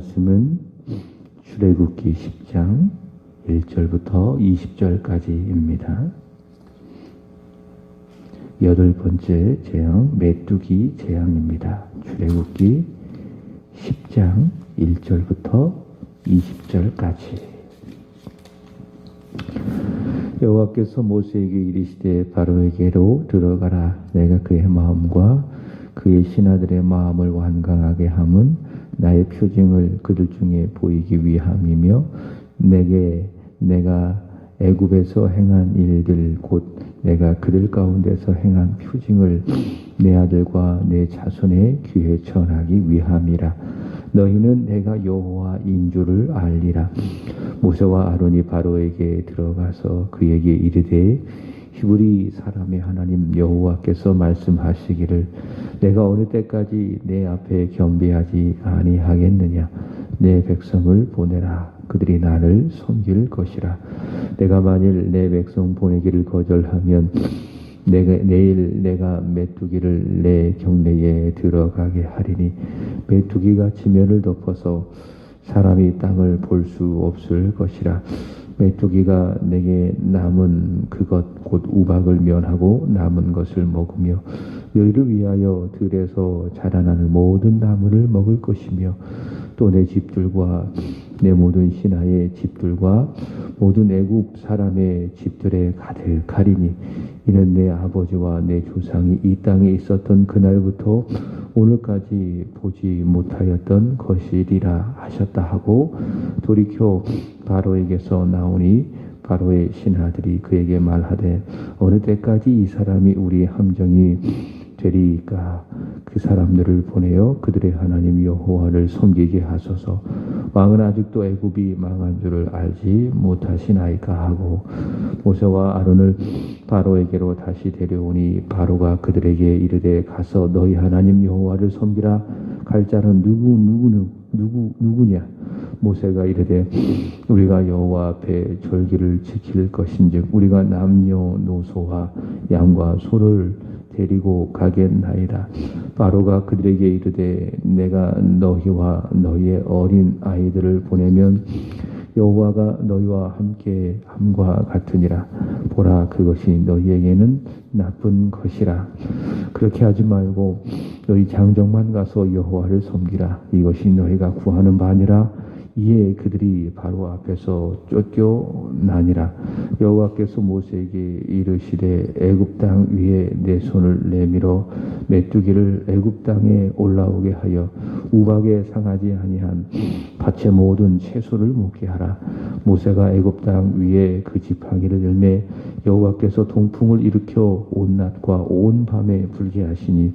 말씀은 출애굽기 10장 1절부터 20절까지입니다. 8번째 재앙 메뚜기 재앙입니다. 출애굽기 10장 1절부터 20절까지. 여호와께서 모세에게 이르시되 바로에게로 들어가라. 내가 그의 마음과 그의 신하들의 마음을 완강하게 함은 나의 표징을 그들 중에 보이기 위함이며 내가 애굽에서 행한 일들 곧 내가 그들 가운데서 행한 표징을 내 아들과 내 자손의 귀에 전하기 위함이라. 너희는 내가 여호와인 줄을 알리라. 모세와 아론이 바로에게 들어가서 그에게 이르되 히브리 사람의 하나님 여호와께서 말씀하시기를 내가 어느 때까지 내 앞에 겸비하지 아니하겠느냐. 내 백성을 보내라. 그들이 나를 섬길 것이라. 내가 만일 내 백성 보내기를 거절하면 내일 내가 메뚜기를 내 경내에 들어가게 하리니 메뚜기가 지면을 덮어서 사람이 땅을 볼 수 없을 것이라. 메뚜기가 내게 남은 그것 곧 우박을 면하고 남은 것을 먹으며 너희를 위하여 들에서 자라나는 모든 나무를 먹을 것이며 또 내 집들과 내 모든 신하의 집들과 모든 애굽 사람의 집들에 가득하리니 이는 내 아버지와 내 조상이 이 땅에 있었던 그날부터 오늘까지 보지 못하였던 것이리라 하셨다 하고 돌이켜 바로에게서 나오니 바로의 신하들이 그에게 말하되 어느 때까지 이 사람이 우리의 함정이 되리이까. 그 사람들을 보내어 그들의 하나님 여호와를 섬기게 하소서. 왕은 아직도 애굽이 망한 줄을 알지 못하시나이까 하고 모세와 아론을 바로에게로 다시 데려오니 바로가 그들에게 이르되 가서 너희 하나님 여호와를 섬기라. 갈 자는 누구냐. 모세가 이르되 우리가 여호와 앞에 절기를 지킬 것인즉 우리가 남녀노소와 양과 소를 데리고 가겠나이다. 바로가 그들에게 이르되 내가 너희와 너희의 어린 아이들을 보내면 여호와가 너희와 함께 함과 같으니라. 보라, 그것이 너희에게는 나쁜 것이라. 그렇게 하지 말고 너희 장정만 가서 여호와를 섬기라. 이것이 너희가 구하는 바니라. 이에 그들이 바로 앞에서 쫓겨나니라. 여호와께서 모세에게 이르시되 애굽 땅 위에 내 손을 내밀어 메뚜기를 애굽 땅에 올라오게 하여 우박에 상하지 아니한 밭의 모든 채소를 먹게 하라. 모세가 애굽 땅 위에 그 지팡이를 열매 여호와께서 동풍을 일으켜 온 낮과 온 밤에 불게 하시니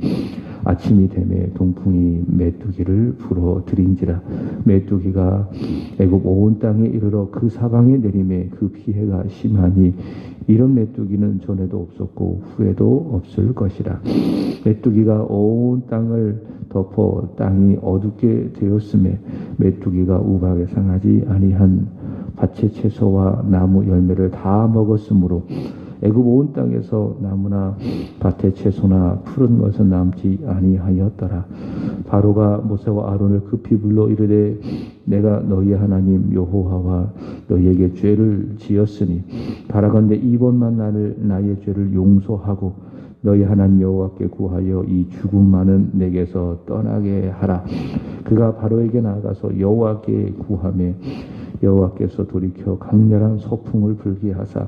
아침이 되매 동풍이 메뚜기를 불어 들인지라. 메뚜기가 애굽 온 땅에 이르러 그 사방에 내림에 그 피해가 심하니 이런 메뚜기는 전에도 없었고 후에도 없을 것이라. 메뚜기가 온 땅을 덮어 땅이 어둡게 되었음에 메뚜기가 우박에 상하지 아니한 밭의 채소와 나무 열매를 다 먹었으므로 애굽 온 땅에서 나무나 밭의 채소나 푸른 것은 남지 아니하였더라. 바로가 모세와 아론을 급히 불러 이르되 내가 너희 하나님 여호와와 너희에게 죄를 지었으니 바라건대 이번만 나의 죄를 용서하고 너희 하나님 여호와께 구하여 이 죽음만은 내게서 떠나게 하라. 그가 바로에게 나아가서 여호와께 구하매 여호와께서 돌이켜 강렬한 서풍을 불게 하사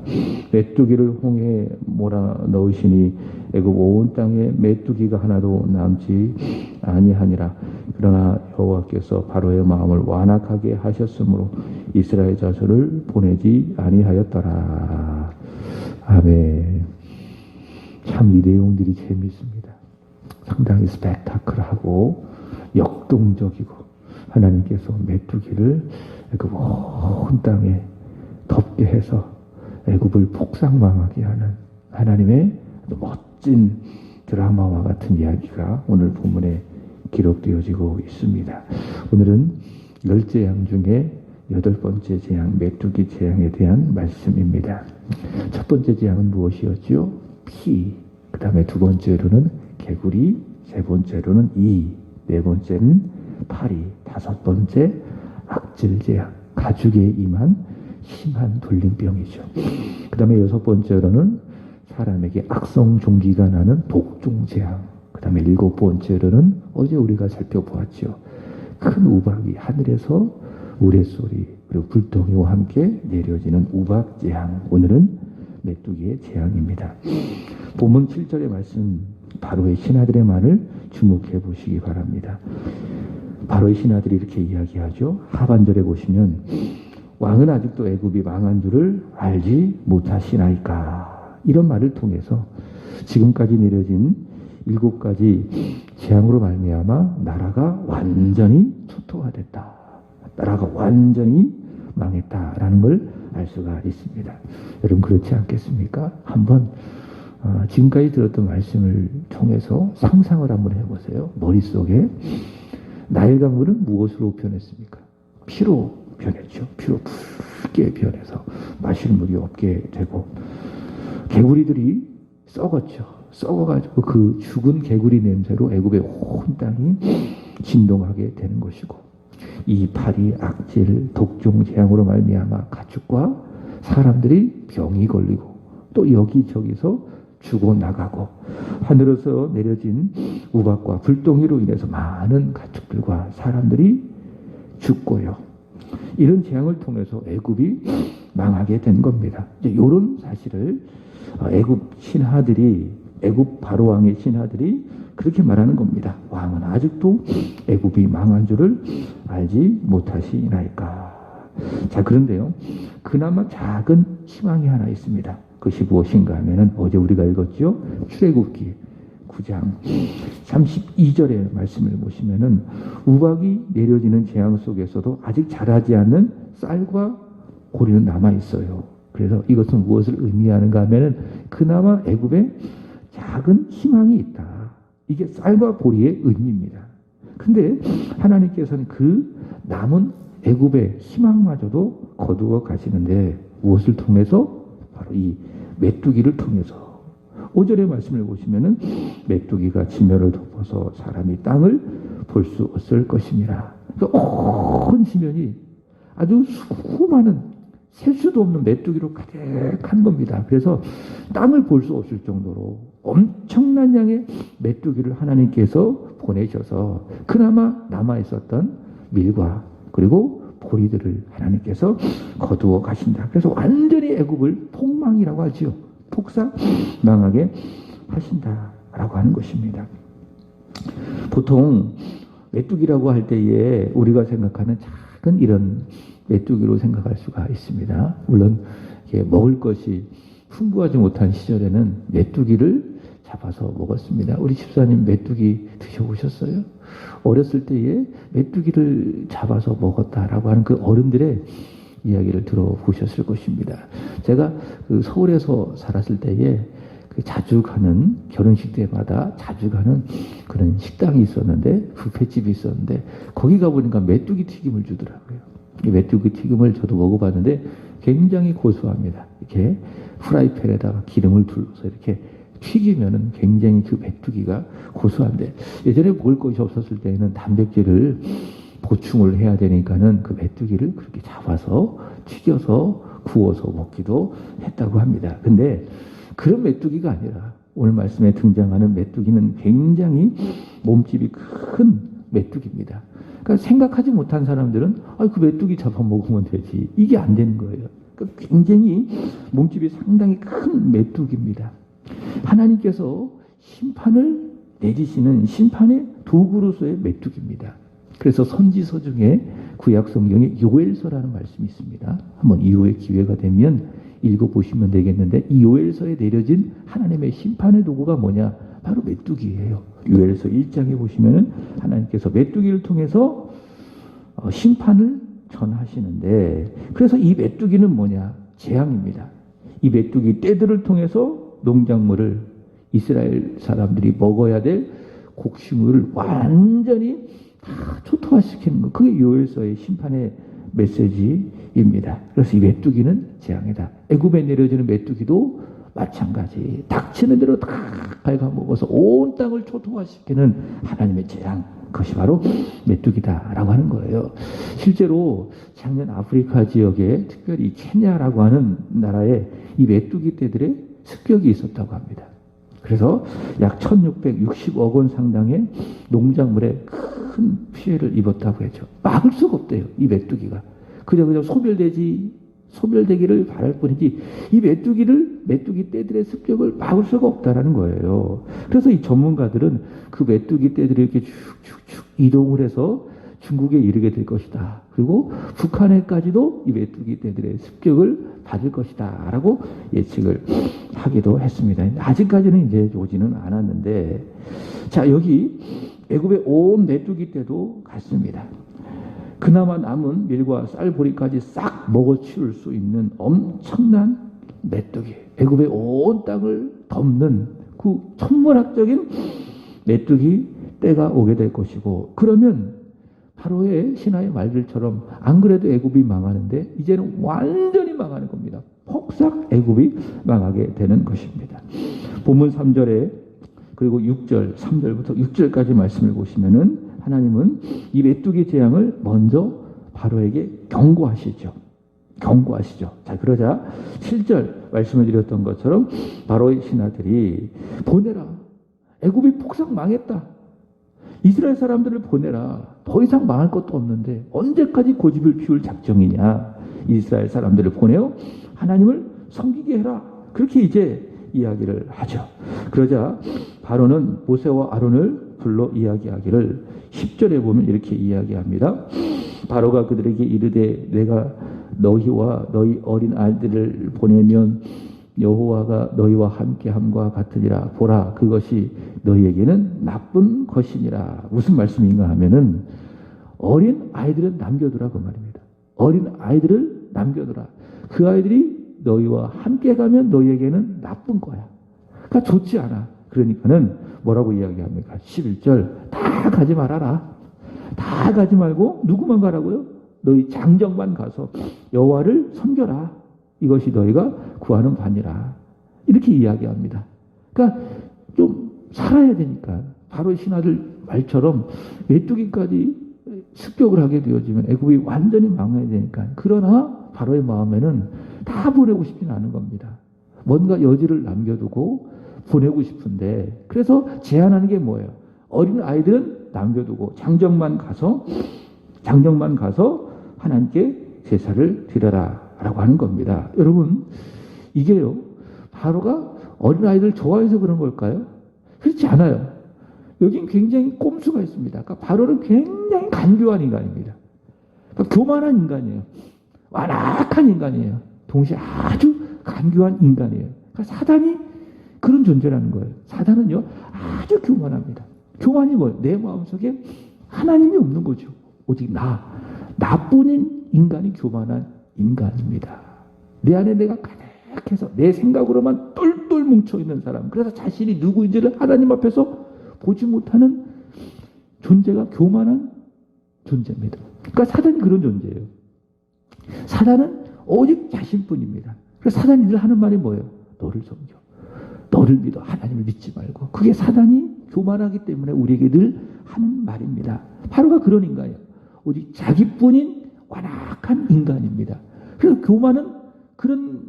메뚜기를 홍해에 몰아 넣으시니 애굽 온 땅에 메뚜기가 하나도 남지 아니하니라. 그러나 여호와께서 바로의 마음을 완악하게 하셨으므로 이스라엘 자손을 보내지 아니하였더라. 아멘. 참 이 내용들이 재미있습니다. 상당히 스펙타클하고 역동적이고 하나님께서 메뚜기를 애굽 온 땅에 덮게 해서 애굽을 폭삭망하게 하는 하나님의 멋진 드라마와 같은 이야기가 오늘 본문에 기록되어지고 있습니다. 오늘은 10재앙 중에 8번째 재앙 메뚜기 재앙에 대한 말씀입니다. 첫 번째 재앙은 무엇이었죠? 피. 그 다음에 두 번째로는 개구리, 세 번째로는 이, 네 번째는 파리, 다섯 번째 악질 재앙, 가축에 임한 심한 돌림병이죠. 그 다음에 6번째로는 사람에게 악성 종기가 나는 독종 재앙. 그 다음에 7번째로는 어제 우리가 살펴보았죠. 큰 우박이 하늘에서 우레소리 그리고 불덩이와 함께 내려지는 우박 재앙. 오늘은 메뚜기의 재앙입니다. 본문 7절의 말씀 바로의 신하들의 말을 주목해 보시기 바랍니다. 바로의 신하들이 이렇게 이야기하죠. 하반절에 보시면 왕은 아직도 애굽이 망한 줄을 알지 못하시나이까. 이런 말을 통해서 지금까지 내려진 7가지 재앙으로 말미암아 나라가 완전히 초토화됐다. 나라가 완전히 망했다라는 걸 알 수가 있습니다. 여러분 그렇지 않겠습니까? 한번 지금까지 들었던 말씀을 통해서 상상을 한번 해보세요. 머릿속에 나일 강물은 무엇으로 변했습니까? 피로 변했죠. 피로 붉게 변해서 마실 물이 없게 되고 개구리들이 썩었죠. 썩어가지고 그 죽은 개구리 냄새로 애굽의 온 땅이 진동하게 되는 것이고 이 파리, 악질, 독종 재앙으로 말미암아 가축과 사람들이 병이 걸리고 또 여기저기서 죽어나가고 하늘에서 내려진 우박과 불덩이로 인해서 많은 가축들과 사람들이 죽고요. 이런 재앙을 통해서 애굽이 망하게 된 겁니다. 이제 이런 사실을 애굽 신하들이 애굽 바로 왕의 신하들이 그렇게 말하는 겁니다. 왕은 아직도 애굽이 망한 줄을 알지 못하시나이까. 자, 그런데요. 그나마 작은 희망이 하나 있습니다. 그것이 무엇인가 하면은 어제 우리가 읽었죠. 출애굽기 9장 32절의 말씀을 보시면은 우박이 내려지는 재앙 속에서도 아직 자라지 않는 쌀과 고리는 남아 있어요. 그래서 이것은 무엇을 의미하는가 하면은 그나마 애굽에 작은 희망이 있다. 이게 쌀과 보리의 의미입니다. 근데 하나님께서는 그 남은 애굽의 희망마저도 거두어 가시는데 무엇을 통해서? 바로 이 메뚜기를 통해서. 5절의 말씀을 보시면은 메뚜기가 지면을 덮어서 사람이 땅을 볼 수 없을 것입니다. 온 지면이 아주 수많은 셀 수도 없는 메뚜기로 가득한 겁니다. 그래서 땅을 볼 수 없을 정도로 엄청난 양의 메뚜기를 하나님께서 보내셔서 그나마 남아있었던 밀과 그리고 보리들을 하나님께서 거두어 가신다. 그래서 완전히 애굽을 폭망이라고 하지요. 폭삭 망하게 하신다라고 하는 것입니다. 보통 메뚜기라고 할 때에 우리가 생각하는 작은 이런 메뚜기로 생각할 수가 있습니다. 물론 먹을 것이 풍부하지 못한 시절에는 메뚜기를 잡아서 먹었습니다. 우리 집사님 메뚜기 드셔보셨어요? 어렸을 때에 메뚜기를 잡아서 먹었다라고 하는 그 어른들의 이야기를 들어보셨을 것입니다. 제가 그 서울에서 살았을 때에 그 자주 가는 결혼식 때마다 자주 가는 그런 식당이 있었는데 뷔페집이 있었는데 거기 가보니까 메뚜기 튀김을 주더라고요. 이 메뚜기 튀김을 저도 먹어봤는데 굉장히 고소합니다. 이렇게 프라이팬에다가 기름을 둘러서 이렇게 튀기면은 굉장히 그 메뚜기가 고소한데 예전에 먹을 것이 없었을 때에는 단백질을 보충을 해야 되니까는 그 메뚜기를 그렇게 잡아서 튀겨서 구워서 먹기도 했다고 합니다. 근데 그런 메뚜기가 아니라 오늘 말씀에 등장하는 메뚜기는 굉장히 몸집이 큰 메뚜기입니다. 그러니까 생각하지 못한 사람들은 그 메뚜기 잡아먹으면 되지. 이게 안 되는 거예요. 그러니까 굉장히 몸집이 상당히 큰 메뚜기입니다. 하나님께서 심판을 내리시는 심판의 도구로서의 메뚜기입니다. 그래서 선지서 중에 구약 성경에 요엘서라는 말씀이 있습니다. 한번 이후에 기회가 되면 읽어보시면 되겠는데 이 요엘서에 내려진 하나님의 심판의 도구가 뭐냐? 바로 메뚜기예요. 요엘서 1장에 보시면은 하나님께서 메뚜기를 통해서 심판을 전하시는데 그래서 이 메뚜기는 뭐냐? 재앙입니다. 이 메뚜기 떼들을 통해서 농작물을 이스라엘 사람들이 먹어야 될 곡식물을 완전히 다 초토화시키는 것. 그게 요엘서의 심판의 메시지입니다. 그래서 이 메뚜기는 재앙이다. 애굽에 내려지는 메뚜기도 마찬가지 닥치는 대로 다 갉아먹어서 온 땅을 초토화시키는 하나님의 재앙, 그것이 바로 메뚜기다라고 하는 거예요. 실제로 작년 아프리카 지역에 특별히 케냐라고 하는 나라에 이 메뚜기 떼들의 습격이 있었다고 합니다. 그래서 약 1660억 원 상당의 농작물에 큰 피해를 입었다고 했죠. 막을 수가 없대요, 이 메뚜기가. 그저 소멸되기를 바랄 뿐이지 이 메뚜기 떼들의 습격을 막을 수가 없다라는 거예요. 그래서 이 전문가들은 그 메뚜기 떼들이 이렇게 쭉쭉쭉 이동을 해서 중국에 이르게 될 것이다. 그리고 북한에까지도 이 메뚜기 떼들의 습격을 받을 것이다. 라고 예측을 하기도 했습니다. 아직까지는 이제 오지는 않았는데, 자, 여기 애굽의 온 메뚜기 떼도 같습니다. 그나마 남은 밀과 쌀 보리까지 싹 먹어치울 수 있는 엄청난 메뚜기, 애굽의 온 땅을 덮는 그 천문학적인 메뚜기 때가 오게 될 것이고, 그러면 바로의 신화의 말들처럼 안 그래도 애굽이 망하는데 이제는 완전히 망하는 겁니다. 폭삭 애굽이 망하게 되는 것입니다. 본문 3절에 그리고 6절, 3절부터 6절까지 말씀을 보시면은 하나님은 이 메뚜기 재앙을 먼저 바로에게 경고하시죠. 자, 그러자 7절 말씀을 드렸던 것처럼 바로의 신하들이 보내라. 애굽이 폭삭 망했다. 이스라엘 사람들을 보내라. 더 이상 망할 것도 없는데 언제까지 고집을 피울 작정이냐. 이스라엘 사람들을 보내어 하나님을 섬기게 해라. 그렇게 이제 이야기를 하죠. 그러자 바로는 모세와 아론을 불러 이야기하기를 10절에 보면 이렇게 이야기합니다. 바로가 그들에게 이르되 내가 너희와 너희 어린 아이들을 보내면 여호와가 너희와 함께함과 같으니라. 보라, 그것이 너희에게는 나쁜 것이니라. 무슨 말씀인가 하면은 어린 아이들은 남겨두라 그 말입니다. 어린 아이들을 남겨두라. 그 아이들이 너희와 함께 가면 너희에게는 나쁜 거야. 그러니까 좋지 않아. 그러니까는 뭐라고 이야기합니까? 11절 다 가지 말아라. 다 가지 말고 누구만 가라고요? 너희 장정만 가서 여호와를 섬겨라. 이것이 너희가 구하는 바니라. 이렇게 이야기합니다. 그러니까 좀 살아야 되니까 바로 신하들 말처럼 메뚜기까지 습격을 하게 되어지면 애굽이 완전히 망해야 되니까. 그러나 바로의 마음에는 다 보내고 싶지는 않은 겁니다. 뭔가 여지를 남겨두고 보내고 싶은데, 그래서 제안하는 게 뭐예요? 어린 아이들은 남겨두고 장정만 가서 하나님께 제사를 드려라 라고 하는 겁니다. 여러분, 이게요, 바로가 어린아이들 좋아해서 그런 걸까요? 그렇지 않아요. 여긴 굉장히 꼼수가 있습니다. 그러니까 바로는 굉장히 간교한 인간입니다. 그러니까 교만한 인간이에요. 완악한 인간이에요. 동시에 아주 간교한 인간이에요. 그러니까 사단이 그런 존재라는 거예요. 사단은요, 아주 교만합니다. 교만이 뭐예요? 내 마음속에 하나님이 없는 거죠. 오직 나뿐인 인간이 교만한 인간입니다. 내 안에 내가 가득해서 내 생각으로만 똘똘 뭉쳐있는 사람, 그래서 자신이 누구인지를 하나님 앞에서 보지 못하는 존재가 교만한 존재입니다. 그러니까 사단이 그런 존재예요. 사단은 오직 자신뿐입니다. 그래서 사단이 늘 하는 말이 뭐예요? 너를 섬겨. 너를 믿어. 하나님을 믿지 말고. 그게 사단이 교만하기 때문에 우리에게 늘 하는 말입니다. 바로가 그런 인간이에요. 오직 자기뿐인 완악한 인간입니다. 그래서 교만은 그런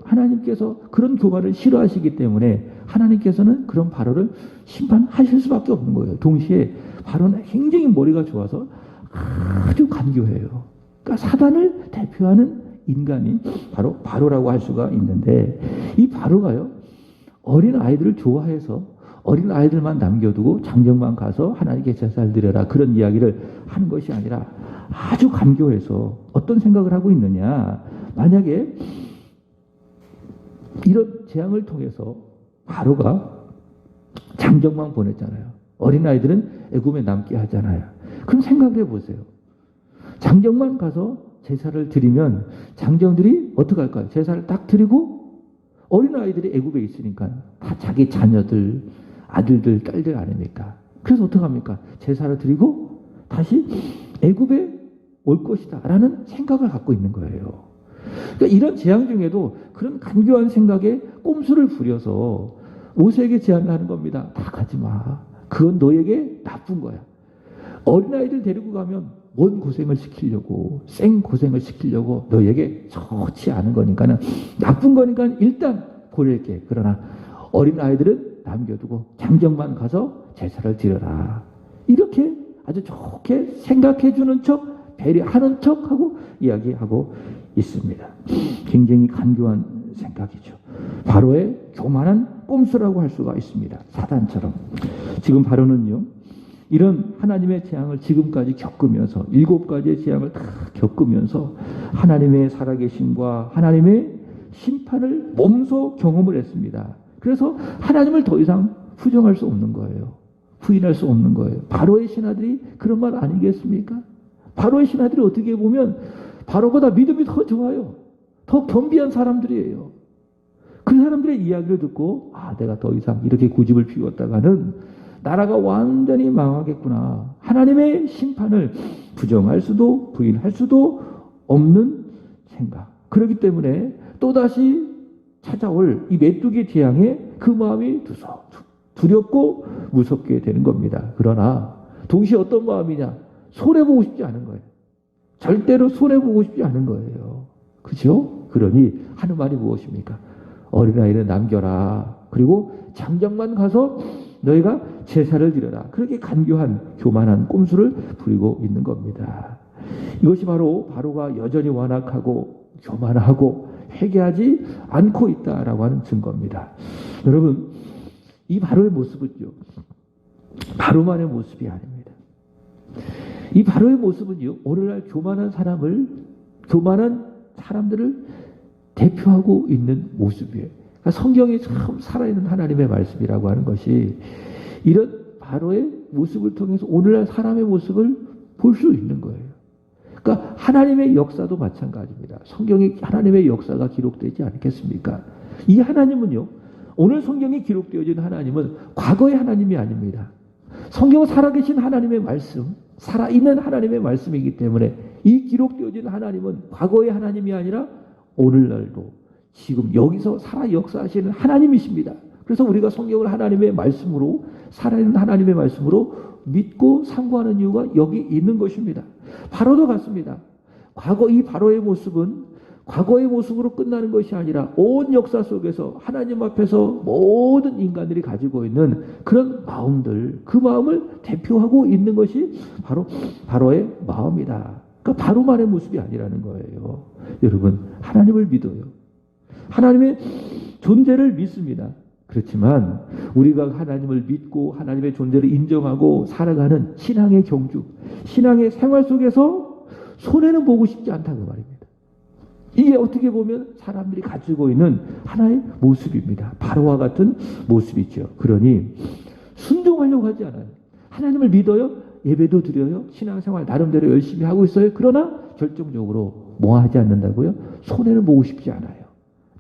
하나님께서 그런 교만을 싫어하시기 때문에 하나님께서는 그런 바로를 심판하실 수밖에 없는 거예요. 동시에 바로는 굉장히 머리가 좋아서 아주 간교해요. 그러니까 사단을 대표하는 인간이 바로 바로라고 할 수가 있는데, 이 바로가요, 어린 아이들을 좋아해서 어린 아이들만 남겨두고 장정만 가서 하나님께 제사를 드려라 그런 이야기를 하는 것이 아니라 아주 간교해서 어떤 생각을 하고 있느냐. 만약에 이런 재앙을 통해서 바로가 장정만 보냈잖아요. 어린아이들은 애굽에 남게 하잖아요. 그럼 생각을 해보세요. 장정만 가서 제사를 드리면 장정들이 어떻게 할까요? 제사를 딱 드리고 어린아이들이 애굽에 있으니까 다 자기 자녀들, 아들들, 딸들 아닙니까? 그래서 어떻게 합니까? 제사를 드리고 다시 애굽에 올 것이다 라는 생각을 갖고 있는 거예요. 그러니까 이런 재앙 중에도 그런 간교한 생각에 꼼수를 부려서 모세에게 제안을 하는 겁니다. 다 가지 마. 그건 너에게 나쁜 거야. 어린아이들 데리고 가면 뭔 고생을 시키려고, 생 고생을 시키려고 너에게 좋지 않은 거니까는, 나쁜 거니까 일단 보낼게. 그러나 어린아이들은 남겨두고 장정만 가서 제사를 드려라. 이렇게 아주 좋게 생각해 주는 척, 배려하는 척하고 이야기하고 있습니다. 굉장히 간교한 생각이죠. 바로의 교만한 꼼수라고 할 수가 있습니다. 사단처럼. 지금 바로는요, 이런 하나님의 재앙을 지금까지 겪으면서 7가지의 재앙을 다 겪으면서 하나님의 살아계심과 하나님의 심판을 몸소 경험을 했습니다. 그래서 하나님을 더 이상 부정할 수 없는 거예요. 부인할 수 없는 거예요. 바로의 신하들이 그런 말 아니겠습니까? 바로의 신하들이 어떻게 보면 바로보다 믿음이 더 좋아요. 더 겸비한 사람들이에요. 그 사람들의 이야기를 듣고 내가 더 이상 이렇게 고집을 피웠다가는 나라가 완전히 망하겠구나. 하나님의 심판을 부정할 수도 부인할 수도 없는 생각. 그렇기 때문에 또다시 찾아올 이 메뚜기 재앙에 그 마음이 두렵고 무섭게 되는 겁니다. 그러나 동시에 어떤 마음이냐? 손해보고 싶지 않은 거예요. 절대로 손해보고 싶지 않은 거예요. 그죠? 그러니 하는 말이 무엇입니까? 어린아이를 남겨라. 그리고 장정만 가서 너희가 제사를 드려라. 그렇게 간교한 교만한 꼼수를 부리고 있는 겁니다. 이것이 바로가 여전히 완악하고 교만하고 회개하지 않고 있다라고 하는 증거입니다. 여러분, 이 바로의 모습은요, 바로만의 모습이 아닙니다. 이 바로의 모습은요, 오늘날 교만한 사람들을 대표하고 있는 모습이에요. 그러니까 성경이 참 살아있는 하나님의 말씀이라고 하는 것이 이런 바로의 모습을 통해서 오늘날 사람의 모습을 볼 수 있는 거예요. 그러니까 하나님의 역사도 마찬가지입니다. 성경에 하나님의 역사가 기록되지 않겠습니까? 이 하나님은요, 오늘 성경에 기록되어진 하나님은 과거의 하나님이 아닙니다. 성경은 살아계신 하나님의 말씀, 살아있는 하나님의 말씀이기 때문에 이 기록되어진 하나님은 과거의 하나님이 아니라 오늘날도 지금 여기서 살아 역사하시는 하나님이십니다. 그래서 우리가 성경을 하나님의 말씀으로, 살아있는 하나님의 말씀으로 믿고 상고하는 이유가 여기 있는 것입니다. 바로도 같습니다. 이 바로의 모습은 과거의 모습으로 끝나는 것이 아니라 온 역사 속에서 하나님 앞에서 모든 인간들이 가지고 있는 그런 마음들, 그 마음을 대표하고 있는 것이 바로 바로의 마음이다. 그러니까 바로만의 모습이 아니라는 거예요. 여러분, 하나님을 믿어요. 하나님의 존재를 믿습니다. 그렇지만 우리가 하나님을 믿고 하나님의 존재를 인정하고 살아가는 신앙의 경주, 신앙의 생활 속에서 손해는 보고 싶지 않다고 말입니다. 이게 어떻게 보면 사람들이 가지고 있는 하나의 모습입니다. 바로와 같은 모습이죠. 그러니 순종하려고 하지 않아요. 하나님을 믿어요. 예배도 드려요. 신앙생활 나름대로 열심히 하고 있어요. 그러나 결정적으로 뭐 하지 않는다고요? 손해는 보고 싶지 않아요.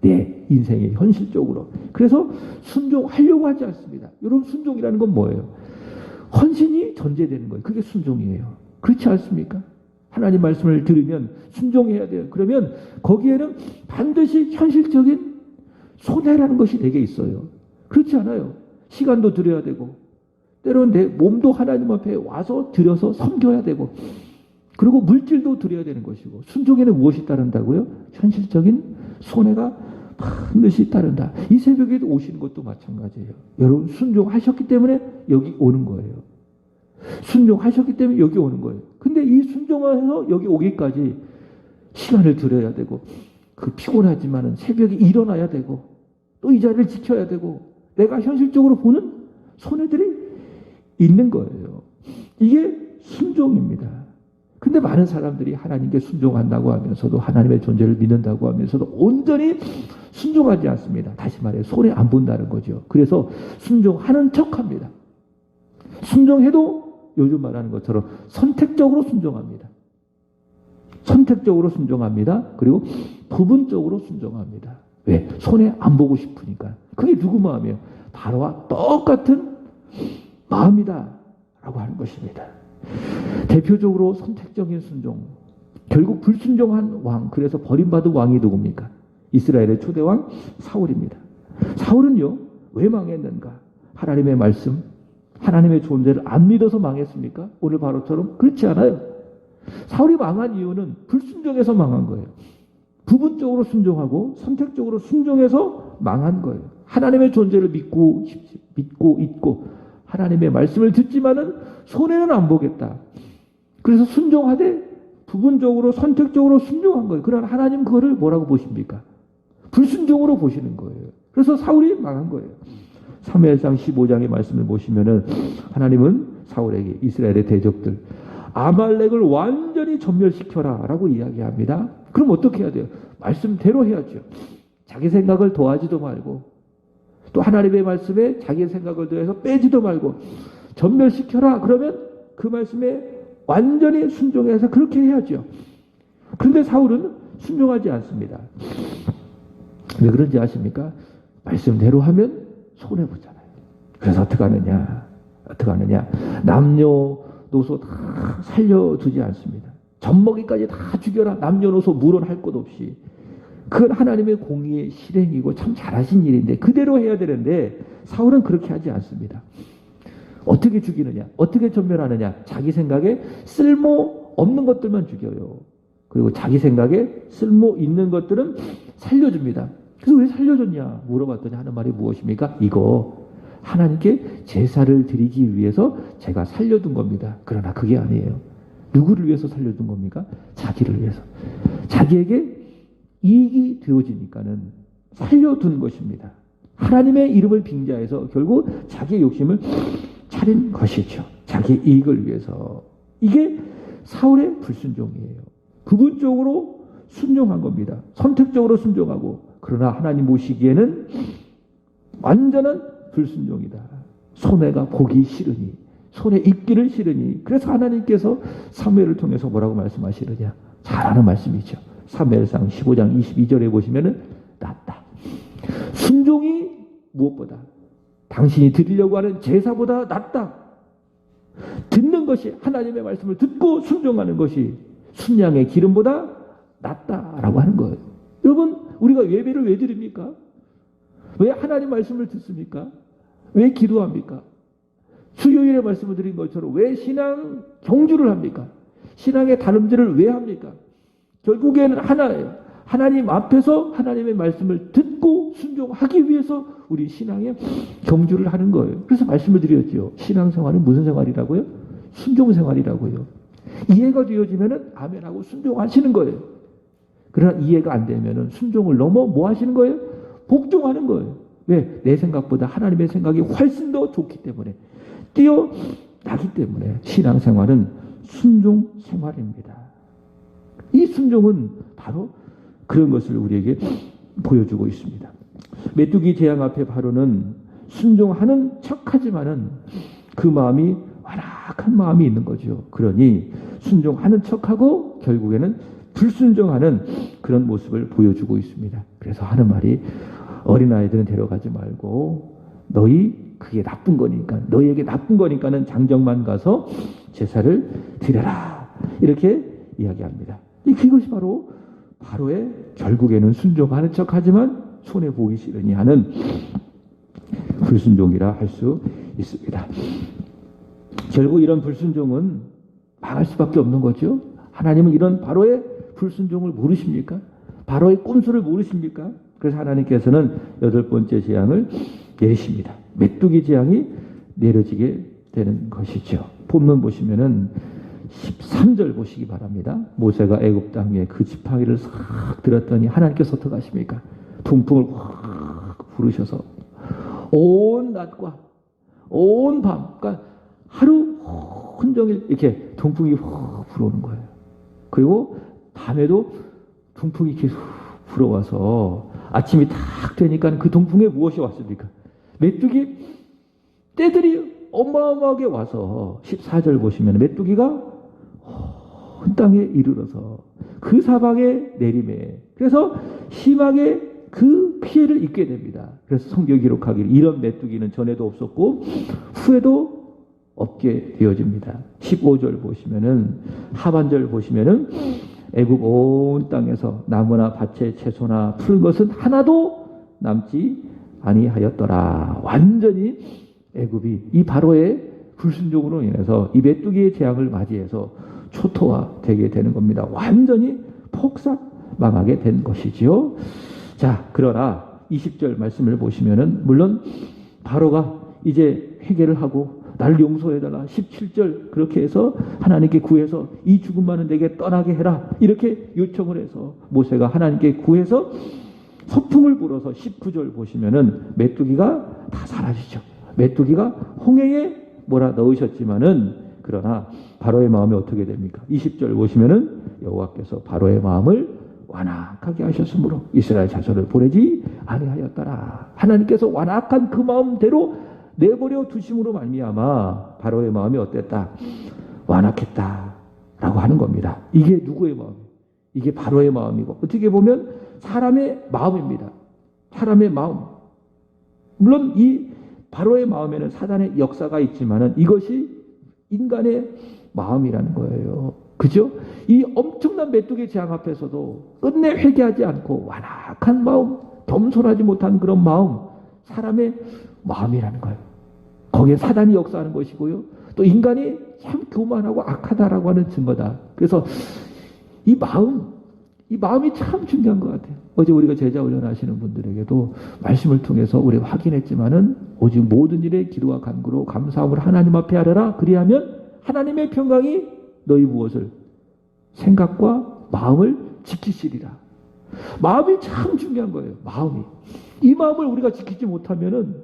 내 인생의 현실적으로. 그래서 순종하려고 하지 않습니다. 여러분, 순종이라는 건 뭐예요? 헌신이 전제되는 거예요. 그게 순종이에요. 그렇지 않습니까? 하나님 말씀을 들으면 순종해야 돼요. 그러면 거기에는 반드시 현실적인 손해라는 것이 내게 있어요. 그렇지 않아요. 시간도 드려야 되고, 때로는 내 몸도 하나님 앞에 와서 드려서 섬겨야 되고, 그리고 물질도 드려야 되는 것이고, 순종에는 무엇이 따른다고요? 현실적인 손해가 반드시 따른다. 이 새벽에 오시는 것도 마찬가지예요. 여러분, 순종하셨기 때문에 여기 오는 거예요. 순종하셨기 때문에 여기 오는 거예요. 근데 이 순종을 해서 여기 오기까지 시간을 들여야 되고, 그 피곤하지만은 새벽에 일어나야 되고, 또 이 자리를 지켜야 되고, 내가 현실적으로 보는 손해들이 있는 거예요. 이게 순종입니다. 근데 많은 사람들이 하나님께 순종한다고 하면서도, 하나님의 존재를 믿는다고 하면서도 온전히 순종하지 않습니다. 다시 말해 손해 안 본다는 거죠. 그래서 순종하는 척합니다. 순종해도 요즘 말하는 것처럼 선택적으로 순종합니다. 선택적으로 순종합니다. 그리고 부분적으로 순종합니다. 왜? 손해 안 보고 싶으니까. 그게 누구 마음이에요? 바로와 똑같은 마음이다 라고 하는 것입니다. 대표적으로 선택적인 순종, 결국 불순종한 왕, 그래서 버림받은 왕이 누굽니까? 이스라엘의 초대왕 사울입니다. 사울은요, 왜 망했는가? 하나님의 말씀, 하나님의 존재를 안 믿어서 망했습니까? 오늘 바로처럼? 그렇지 않아요. 사울이 망한 이유는 불순종해서 망한 거예요. 부분적으로 순종하고 선택적으로 순종해서 망한 거예요. 하나님의 존재를 믿고 있고 하나님의 말씀을 듣지만은 손해는 안 보겠다. 그래서 순종하되 부분적으로 선택적으로 순종한 거예요. 그러나 하나님 그거를 뭐라고 보십니까? 불순종으로 보시는 거예요. 그래서 사울이 망한 거예요. 사무엘상 15장의 말씀을 보시면은 하나님은 사울에게 이스라엘의 대적들 아말렉을 완전히 전멸시켜라 라고 이야기합니다. 그럼 어떻게 해야 돼요? 말씀대로 해야죠. 자기 생각을 더하지도 말고 또 하나님의 말씀에 자기 생각을 더해서 빼지도 말고 전멸시켜라. 그러면 그 말씀에 완전히 순종해서 그렇게 해야죠. 그런데 사울은 순종하지 않습니다. 왜 그런지 아십니까? 말씀대로 하면 손해보잖아요. 그래서 어떻게 하느냐? 남녀노소 다 살려두지 않습니다. 젖먹이까지 다 죽여라. 남녀노소 물론 할 것 없이. 그건 하나님의 공의의 실행이고 참 잘하신 일인데 그대로 해야 되는데 사울은 그렇게 하지 않습니다. 어떻게 죽이느냐? 어떻게 전멸하느냐? 자기 생각에 쓸모 없는 것들만 죽여요. 그리고 자기 생각에 쓸모 있는 것들은 살려줍니다. 그래서 왜 살려줬냐 물어봤더니 하는 말이 무엇입니까? 이거 하나님께 제사를 드리기 위해서 제가 살려둔 겁니다. 그러나 그게 아니에요. 누구를 위해서 살려둔 겁니까? 자기를 위해서. 자기에게 이익이 되어지니까는 살려둔 것입니다. 하나님의 이름을 빙자해서 결국 자기의 욕심을 차린 것이죠. 자기의 이익을 위해서. 이게 사울의 불순종이에요. 부분적으로 순종한 겁니다. 선택적으로 순종하고 그러나 하나님 보시기에는 완전한 불순종이다. 손해가 보기 싫으니 손에 입기를 싫으니 그래서 하나님께서 사무엘을 통해서 뭐라고 말씀하시느냐 잘 아는 말씀이죠. 사무엘상 15장 22절에 보시면은 낫다. 순종이 무엇보다 당신이 드리려고 하는 제사보다 낫다. 듣는 것이 하나님의 말씀을 듣고 순종하는 것이 순양의 기름보다 낫다라고 하는 거예요. 여러분 우리가 예배를 왜 드립니까? 왜 하나님 말씀을 듣습니까? 왜 기도합니까? 수요일에 말씀을 드린 것처럼 왜 신앙 경주를 합니까? 신앙의 다름질을 왜 합니까? 결국에는 하나예요. 하나님 앞에서 하나님의 말씀을 듣고 순종하기 위해서 우리 신앙의 경주를 하는 거예요. 그래서 말씀을 드렸죠. 신앙생활은 무슨 생활이라고요? 순종생활이라고요. 이해가 되어지면은 아멘하고 순종하시는 거예요. 그러나 이해가 안 되면은 순종을 넘어 뭐 하시는 거예요? 복종하는 거예요. 왜? 내 생각보다 하나님의 생각이 훨씬 더 좋기 때문에 뛰어나기 때문에 신앙생활은 순종생활입니다. 이 순종은 바로 그런 것을 우리에게 보여주고 있습니다. 메뚜기 재앙 앞에 바로는 순종하는 척하지만은 그 마음이 완악한 마음이 있는 거죠. 그러니 순종하는 척하고 결국에는 불순종하는 그런 모습을 보여주고 있습니다. 그래서 하는 말이 어린아이들은 데려가지 말고 너희 그게 나쁜 거니까 너희에게 나쁜 거니까는 장정만 가서 제사를 드려라 이렇게 이야기합니다. 이것이 바로 바로의 결국에는 순종하는 척하지만 손해 보기 싫으니 하는 불순종이라 할 수 있습니다. 결국 이런 불순종은 망할 수밖에 없는 거죠. 하나님은 이런 바로의 불순종을 모르십니까? 바로의 꼼수를 모르십니까? 그래서 하나님께서는 8번째 재앙을 내리십니다. 메뚜기 재앙이 내려지게 되는 것이죠. 본문 보시면은 13절 보시기 바랍니다. 모세가 애굽 땅에 그 지팡이를 싹 들었더니 하나님께서 어떻게 하십니까? 동풍을 확 부르셔서 온 낮과 온 밤, 그러니까 하루 온종일 이렇게 동풍이 확 불어오는 거예요. 그리고 밤에도 동풍이 이렇게 불어와서 아침이 딱 되니까 그 동풍에 무엇이 왔습니까? 메뚜기 떼들이 어마어마하게 와서 14절 보시면 메뚜기가 온 땅에 이르러서 그 사방에 내림에 그래서 심하게 그 피해를 입게 됩니다. 그래서 성경이 기록하기를 이런 메뚜기는 전에도 없었고 후에도 없게 되어집니다. 15절 보시면은 하반절 보시면은 애굽 온 땅에서 나무나 밭에 채소나 푸른 것은 하나도 남지 아니하였더라. 완전히 애굽이 이 바로의 불순종으로 인해서 이 메뚜기의 재앙을 맞이해서 초토화되게 되는 겁니다. 완전히 폭삭 망하게 된 것이지요. 자, 그러나 20절 말씀을 보시면은 물론 바로가 이제 회개를 하고 나를 용서해달라 17절 그렇게 해서 하나님께 구해서 이 죽음만은 내게 떠나게 해라 이렇게 요청을 해서 모세가 하나님께 구해서 소풍을 불어서 19절 보시면은 메뚜기가 다 사라지죠. 메뚜기가 홍해에 몰아 넣으셨지만은 그러나 바로의 마음이 어떻게 됩니까? 20절 보시면은 여호와께서 바로의 마음을 완악하게 하셨으므로 이스라엘 자손을 보내지 아니하였더라. 하나님께서 완악한 그 마음대로 내버려 두심으로 말미암아 바로의 마음이 어땠다? 완악했다라고 하는 겁니다. 이게 누구의 마음이에요? 이게 바로의 마음이고 어떻게 보면 사람의 마음입니다. 사람의 마음. 물론 이 바로의 마음에는 사단의 역사가 있지만은 이것이 인간의 마음이라는 거예요. 그죠? 이 엄청난 메뚜기 재앙 앞에서도 끝내 회개하지 않고 완악한 마음, 겸손하지 못한 그런 마음, 사람의 마음이라는 거예요. 거기에 사단이 역사하는 것이고요. 또 인간이 참 교만하고 악하다라고 하는 증거다. 그래서 이 마음이 참 중요한 것 같아요. 어제 우리가 제자 훈련하시는 분들에게도 말씀을 통해서 우리 확인했지만은 오직 모든 일에 기도와 간구로 감사함을 하나님 앞에 하려라. 그리하면 하나님의 평강이 너희 무엇을? 생각과 마음을 지키시리라. 마음이 참 중요한 거예요. 마음이. 이 마음을 우리가 지키지 못하면은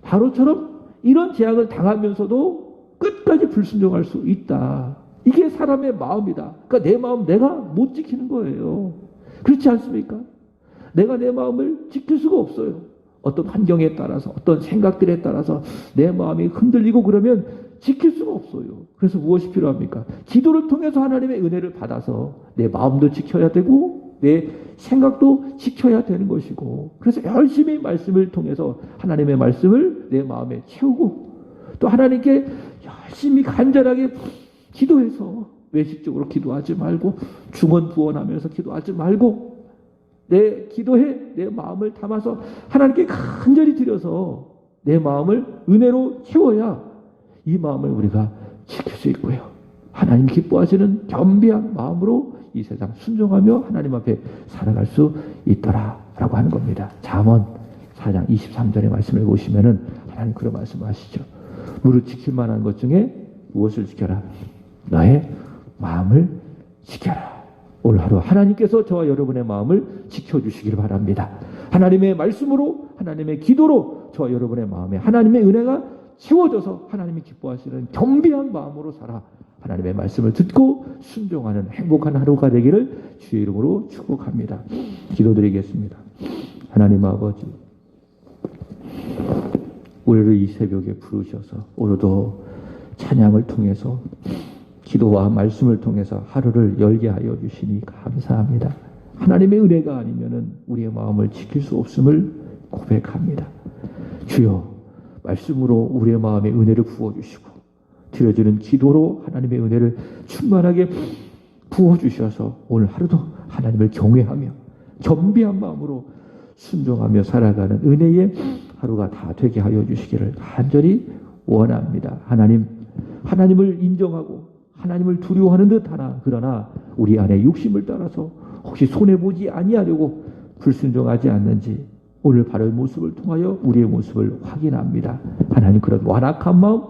바로처럼 이런 재앙을 당하면서도 끝까지 불순종할 수 있다. 이게 사람의 마음이다. 그러니까 내 마음 내가 못 지키는 거예요. 그렇지 않습니까? 내가 내 마음을 지킬 수가 없어요. 어떤 환경에 따라서 어떤 생각들에 따라서 내 마음이 흔들리고 그러면 지킬 수가 없어요. 그래서 무엇이 필요합니까? 기도를 통해서 하나님의 은혜를 받아서 내 마음도 지켜야 되고 내 생각도 지켜야 되는 것이고 그래서 열심히 말씀을 통해서 하나님의 말씀을 내 마음에 채우고 또 하나님께 열심히 간절하게 기도해서 외식적으로 기도하지 말고 중언부언하면서 기도하지 말고 내 기도에 내 마음을 담아서 하나님께 간절히 드려서 내 마음을 은혜로 채워야 이 마음을 우리가 지킬 수 있고요. 하나님 기뻐하시는 겸비한 마음으로 이 세상 순종하며 하나님 앞에 살아갈 수 있더라라고 하는 겁니다. 잠언 4장 23절의 말씀을 보시면은 하나님 그런 말씀하시죠. 무릇 지킬 만한 것 중에 무엇을 지켜라? 너의 마음을 지켜라. 오늘 하루 하나님께서 저와 여러분의 마음을 지켜주시길 바랍니다. 하나님의 말씀으로 하나님의 기도로 저와 여러분의 마음에 하나님의 은혜가 채워져서 하나님이 기뻐하시는 겸비한 마음으로 살아 하나님의 말씀을 듣고 순종하는 행복한 하루가 되기를 주의 이름으로 축복합니다. 기도드리겠습니다. 하나님 아버지, 우리를 이 새벽에 부르셔서 오늘도 찬양을 통해서 기도와 말씀을 통해서 하루를 열게 하여 주시니 감사합니다. 하나님의 은혜가 아니면은 우리의 마음을 지킬 수 없음을 고백합니다. 주여, 말씀으로 우리의 마음에 은혜를 부어주시고 드려지는 기도로 하나님의 은혜를 충만하게 부어주셔서 오늘 하루도 하나님을 경외하며 겸비한 마음으로 순종하며 살아가는 은혜의 하루가 다 되게 하여 주시기를 간절히 원합니다. 하나님을 인정하고 하나님을 두려워하는 듯하나 그러나 우리 안에 욕심을 따라서 혹시 손해보지 아니하려고 불순종하지 않는지 오늘 바로의 모습을 통하여 우리의 모습을 확인합니다. 하나님 그런 완악한 마음,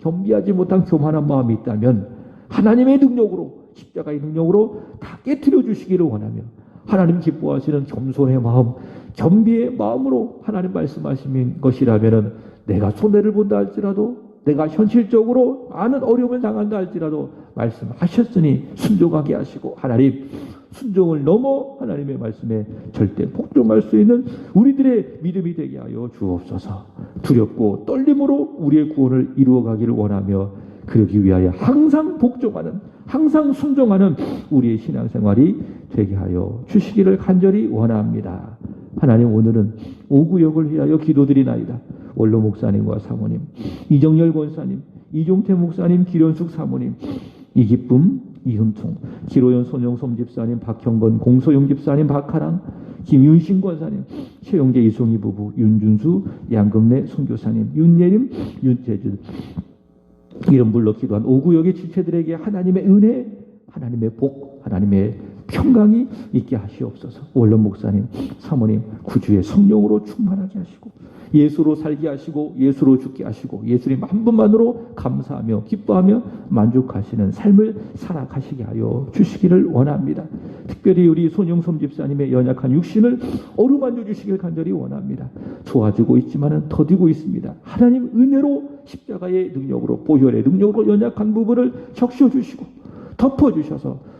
겸비하지 못한 교만한 마음이 있다면 하나님의 능력으로 십자가의 능력으로 다 깨트려 주시기를 원하며 하나님 기뻐하시는 겸손의 마음, 겸비의 마음으로 하나님 말씀하시는 것이라면 내가 손해를 본다 할지라도 내가 현실적으로 많은 어려움을 당한다 할지라도 말씀하셨으니 순종하게 하시고 하나님 순종을 넘어 하나님의 말씀에 절대 복종할 수 있는 우리들의 믿음이 되게 하여 주옵소서. 두렵고 떨림으로 우리의 구원을 이루어가기를 원하며 그러기 위하여 항상 복종하는 항상 순종하는 우리의 신앙생활이 되게 하여 주시기를 간절히 원합니다. 하나님 오늘은 오구역을 위하여 기도드리나이다. 원로 목사님과 사모님, 이정열 권사님, 이종태 목사님, 기련숙 사모님, 이기쁨, 이흠총, 기로연 손영솜 집사님, 박형건 공소영 집사님, 박하랑, 김윤신 권사님, 최영재 이송희 부부, 윤준수 양금래 선교사님, 윤예림 윤재준, 이름 불러 기도한 오구역의 지체들에게 하나님의 은혜, 하나님의 복, 하나님의 평강이 있게 하시옵소서. 원론 목사님, 사모님 구주의 성령으로 충만하게 하시고 예수로 살게 하시고 예수로 죽게 하시고 예수님 한 분만으로 감사하며 기뻐하며 만족하시는 삶을 살아가시게 하여 주시기를 원합니다. 특별히 우리 손영솜 집사님의 연약한 육신을 어루만져 주시길 간절히 원합니다. 좋아지고 있지만은 더디고 있습니다. 하나님 은혜로 십자가의 능력으로, 보혈의 능력으로 연약한 부분을 적셔 주시고 덮어 주셔서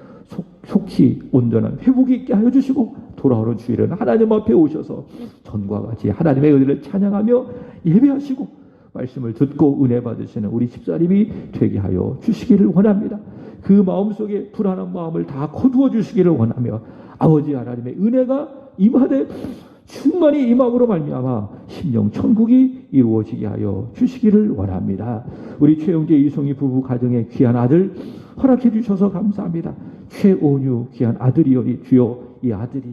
속히 온전한 회복이 있게 하여 주시고 돌아오는 주일은 하나님 앞에 오셔서 전과 같이 하나님의 은혜를 찬양하며 예배하시고 말씀을 듣고 은혜 받으시는 우리 집사님이 되게 하여 주시기를 원합니다. 그 마음속에 불안한 마음을 다 거두어 주시기를 원하며 아버지 하나님의 은혜가 임하되 충만히 임함으로 말미암아 심령 천국이 이루어지게 하여 주시기를 원합니다. 우리 최영재 이송희 부부 가정의 귀한 아들 허락해 주셔서 감사합니다. 최온유 귀한 아들이오니 주여, 이 아들이,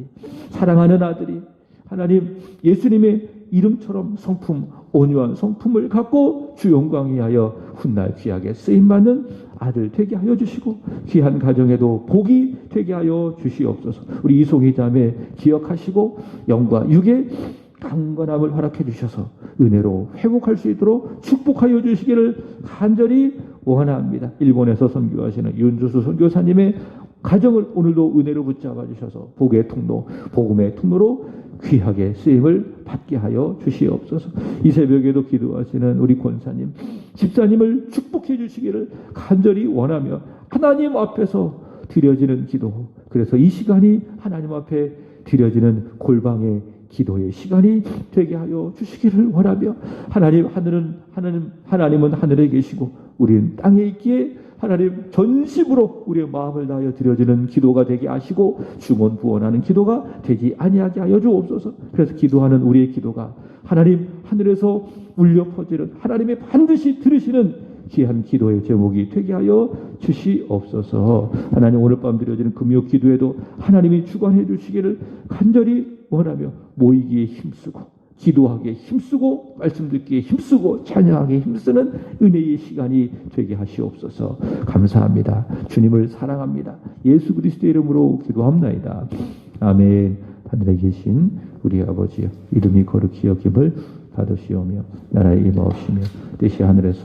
사랑하는 아들이 하나님 예수님의 이름처럼 성품, 온유한 성품을 갖고 주 영광 위하여 훗날 귀하게 쓰임받는 아들 되게 하여 주시고 귀한 가정에도 복이 되게 하여 주시옵소서. 우리 이송희 자매 기억하시고 영과 육의 강건함을 허락해 주셔서 은혜로 회복할 수 있도록 축복하여 주시기를 간절히 원합니다. 일본에서 선교하시는 윤주수 선교사님의 가정을 오늘도 은혜로 붙잡아 주셔서 복의 통로, 복음의 통로로 귀하게 쓰임을 받게 하여 주시옵소서. 이 새벽에도 기도하시는 우리 권사님, 집사님을 축복해 주시기를 간절히 원하며 하나님 앞에서 드려지는 기도, 그래서 이 시간이 하나님 앞에 드려지는 골방의 기도의 시간이 되게 하여 주시기를 원하며 하나님은 하늘에 계시고 우리는 땅에 있기에 하나님 전심으로 우리의 마음을 다하여 드려지는 기도가 되게 하시고 중언부언하는 기도가 되지 아니하게 하여 주옵소서. 그래서 기도하는 우리의 기도가 하나님 하늘에서 울려 퍼지는 하나님의 반드시 들으시는 귀한 기도의 제목이 되게 하여 주시옵소서. 하나님 오늘 밤 드려지는 금요 기도에도 하나님이 주관해 주시기를 간절히 원하며 모이기에 힘쓰고 기도하기에 힘쓰고 말씀 듣기에 힘쓰고 찬양하기에 힘쓰는 은혜의 시간이 되게 하시옵소서. 감사합니다. 주님을 사랑합니다. 예수 그리스도의 이름으로 기도합나이다. 아멘. 하늘에 계신 우리 아버지여, 이름이 거룩히 여김을 받으시오며 나라의 임하옵시며 뜻이 하늘에서